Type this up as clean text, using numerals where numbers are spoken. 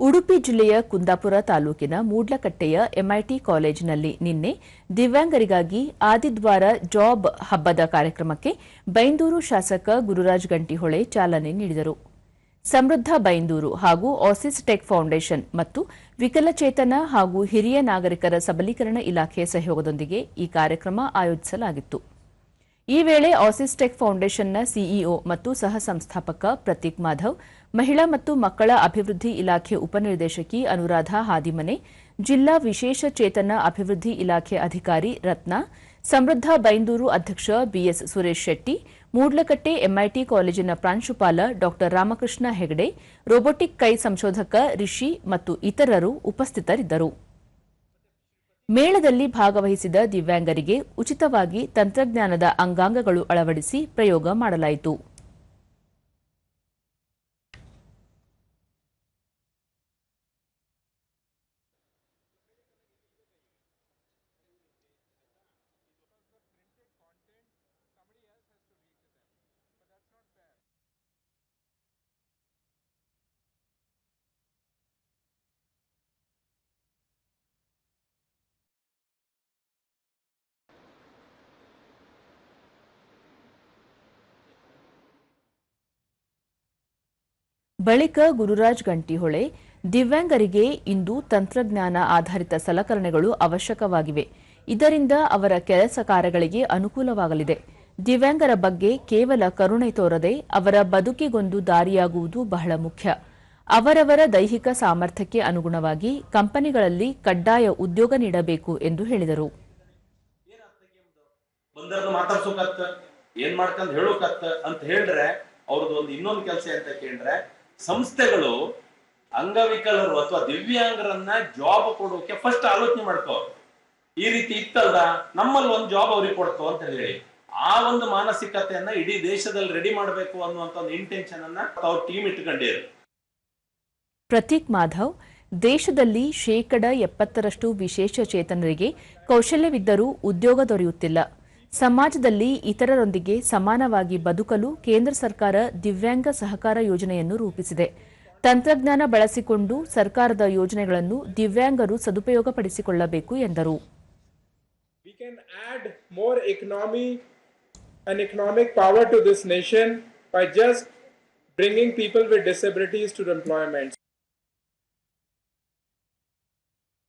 ಉಡುಪಿ ಜಿಲ್ಲೆಯ ಕುಂದಾಪುರ ತಾಲೂಕಿನ ಮೂಡ್ಲಕಟ್ಟೆಯ ಎಂಐಟಿ ಕಾಲೇಜಿನಲ್ಲಿ ನಿನ್ನೆ ದಿವ್ಯಾಂಗರಿಗಾಗಿ ಆದಿದ್ವಾರ ಜಾಬ್ ಹಬ್ಬದ ಕಾರ್ಯಕ್ರಮಕ್ಕೆ ಬೈಂದೂರು ಶಾಸಕ ಗುರುರಾಜ್ ಗಂಟಿಹೊಳೆ ಚಾಲನೆ ನೀಡಿದರು. ಸಮೃದ್ಧ ಬೈಂದೂರು ಹಾಗೂ ಆಸಿಸ್ ಟೆಕ್ ಫೌಂಡೇಶನ್ ಮತ್ತು ವಿಕಲಚೇತನ ಹಾಗೂ ಹಿರಿಯ ನಾಗರಿಕರ ಸಬಲೀಕರಣ ಇಲಾಖೆ ಸಹಯೋಗದೊಂದಿಗೆ ಈ ಕಾರ್ಯಕ್ರಮ ಆಯೋಜಿಸಲಾಗಿತ್ತು. ಈ ವೇಳೆ ಆಸಿಸ್ ಟೆಕ್ ಫೌಂಡೇಶನ್ನ ಸಿಇಒ ಮತ್ತು ಸಹ ಸಂಸ್ಥಾಪಕ ಪ್ರತೀಕ್ ಮಾಧವ್, ಮಹಿಳಾ ಮತ್ತು ಮಕ್ಕಳ ಅಭಿವೃದ್ಧಿ ಇಲಾಖೆ ಉಪನಿರ್ದೇಶಕಿ ಅನುರಾಧ ಹಾದಿಮನೆ, ಜಿಲ್ಲಾ ವಿಶೇಷ ಚೇತನ ಅಭಿವೃದ್ಧಿ ಇಲಾಖೆ ಅಧಿಕಾರಿ ರತ್ನ, ಸಮೃದ್ಧ ಬೈಂದೂರು ಅಧ್ಯಕ್ಷ ಬಿಎಸ್ ಸುರೇಶ್ ಶೆಟ್ಟಿ, ಮೂಡ್ಲಕಟ್ಟೆ ಎಂಐಟಿ ಕಾಲೇಜಿನ ಪ್ರಾಂಶುಪಾಲ ಡಾ ರಾಮಕೃಷ್ಣ ಹೆಗಡೆ, ರೋಬೋಟಿಕ್ ಕೈ ಸಂಶೋಧಕ ರಿಷಿ ಮತ್ತು ಇತರರು ಉಪಸ್ಥಿತರಿದ್ದರು. ಮೇಳದಲ್ಲಿ ಭಾಗವಹಿಸಿದ ದಿವ್ಯಾಂಗರಿಗೆ ಉಚಿತವಾಗಿ ತಂತ್ರಜ್ಞಾನದ ಅಂಗಾಂಗಗಳು ಅಳವಡಿಸಿ ಪ್ರಯೋಗ ಮಾಡಲಾಯಿತು. ಬಳಿಕ ಗುರುರಾಜ್ ಗಂಟಿಹೊಳೆ, ದಿವ್ಯಾಂಗರಿಗೆ ಇಂದು ತಂತ್ರಜ್ಞಾನ ಆಧಾರಿತ ಸಲಕರಣೆಗಳು ಅವಶ್ಯಕವಾಗಿವೆ. ಇದರಿಂದ ಅವರ ಕೆಲಸ ಕಾರ್ಯಗಳಿಗೆ ಅನುಕೂಲವಾಗಲಿದೆ. ದಿವ್ಯಾಂಗರ ಬಗ್ಗೆ ಕೇವಲ ಕರುಣೆ ತೋರದೆ ಅವರ ಬದುಕಿಗೊಂದು ದಾರಿಯಾಗುವುದು ಬಹಳ ಮುಖ್ಯ. ಅವರವರ ದೈಹಿಕ ಸಾಮರ್ಥ್ಯಕ್ಕೆ ಅನುಗುಣವಾಗಿ ಕಂಪನಿಗಳಲ್ಲಿ ಕಡ್ಡಾಯ ಉದ್ಯೋಗ ನೀಡಬೇಕು ಎಂದು ಹೇಳಿದರು. ಸಂಸ್ಥೆಗಳು ಅಂಗವಿಕಲರು ಅಥವಾ ದಿವ್ಯಾಂಗರನ್ನ ಜಾಬ್ ಕೊಡೋಕೆ ಫಸ್ಟ್ ಆಲೋಚನೆ ಮಾಡ್ಕೋರು. ಈ ರೀತಿ ಇತ್ತಲ್ಲ, ನಮ್ಮಲ್ಲಿ ಒಂದು ಜಾಬ್ ಅವ್ರಿಗೆ ಕೊಡ್ತೋ ಅಂತ ಹೇಳಿ ಆ ಒಂದು ಮಾನಸಿಕತೆಯನ್ನ ಇಡೀ ದೇಶದಲ್ಲಿ ರೆಡಿ ಮಾಡಬೇಕು ಅನ್ನುವಂತ ಒಂದು ಇಂಟೆನ್ಷನ್ ಅನ್ನ ಅವ್ರ ಟೀಮ್ ಇಟ್ಕೊಂಡಿರು. ಪ್ರತೀಕ್ ಮಾಧವ್, ದೇಶದಲ್ಲಿ 70% ವಿಶೇಷ ಚೇತನರಿಗೆ ಕೌಶಲ್ಯವಿದ್ದರೂ ಉದ್ಯೋಗ ದೊರೆಯುತ್ತಿಲ್ಲ. ಸಮಾಜದಲ್ಲಿ ಇತರರೊಂದಿಗೆ ಸಮಾನವಾಗಿ ಬದುಕಲು ಕೇಂದ್ರ ಸರ್ಕಾರ ದಿವ್ಯಾಂಗ ಸಹಕಾರ ಯೋಜನೆಯನ್ನು ರೂಪಿಸಿದೆ. ತಂತ್ರಜ್ಞಾನ ಬಳಸಿಕೊಂಡು ಸರ್ಕಾರದ ಯೋಜನೆಗಳನ್ನು ದಿವ್ಯಾಂಗರು ಸದುಪಯೋಗಪಡಿಸಿಕೊಳ್ಳಬೇಕು ಎಂದರು. We can add more economic power to this nation by just bringing people with disabilities to employment.